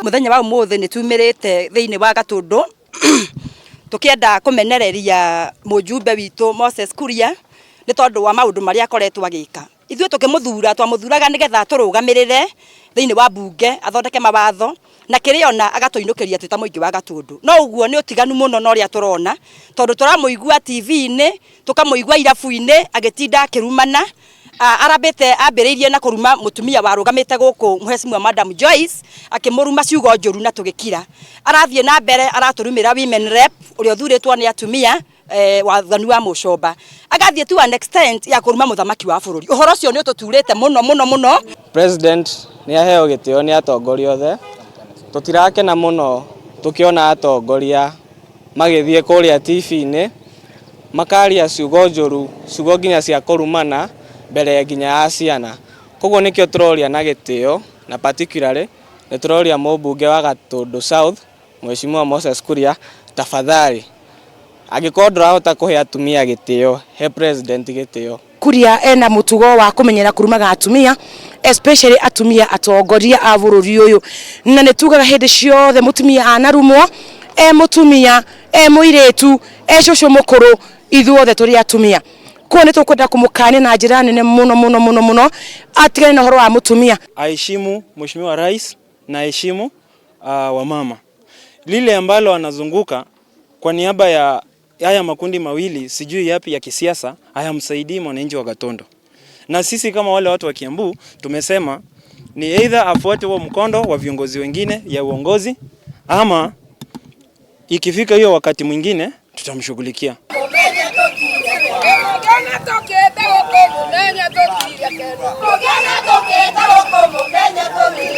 Muthenya wa umuthi ni tumirite thiini wa Gatundu tukienda kumenereria mujumbe witu Moses Kuria ni tondu wa maundu maria akoretwo agika. Ithuĩ tukimuthura twamuthuraga nigetha turugamirire thiini wa bunge athondeke mawatho na kiriona agatuinukiria twita muingi wa Gatundu. No uguo ni utiganu muno no ria turona tondu turamuigua TV-ini tukamuigua irabu-ini agitinda akirumana arabete ambiriirie na kuruma mutumia warugamite guku Mheshimiwa Madam Joyce akimuruma ciugo njuru na tugikira arathie na mbere araturumira women rep uria thuritwo ni atumia wathani wa mucomba agathie to an extent ya kuruma muthamaki wa bururi. Uhoro cio ni ututurite muno. President ni aheo gitio ni atongoria othe tutirakena muno tukiona atongoria magithie kuria TV-ini makaria ciugo njuru ciugo nginya cia kurumana mbere nginya ya ciana. Koguo nikio turoria na gitio na particularly ni turoria mubunge wa Gatundu South Mheshimiwa Moses Kuria tafadhali agikorwo ndurahota kuhe atumia gitio he president gitio. Kuria ena mutugo wa kumenyera kurumaga atumia especially atumia atongoria a bururi uyu na nitugaga hindi ciothe mutumia anarumwo mutumia muiretu cũcũ mukuru ithuothe turi atumia kwa nĩ tukwenda kumukania na njĩra nene muno atigane na horo wa mutumia. Aheshimu Mheshimiwa Rais na heshimu wamama. Lile ambalo anazunguka kwa niaba ya haya makundi mawili sijui yapi ya kisiasa hayamsaidii mwananchi wa Gatundu. Na sisi kama wale watu wa Kiambu tumesema ni either afuate huo mkondo wa viongozi wengine ya uongozi ama ikifika hiyo wakati mwingine tutamshughulikia.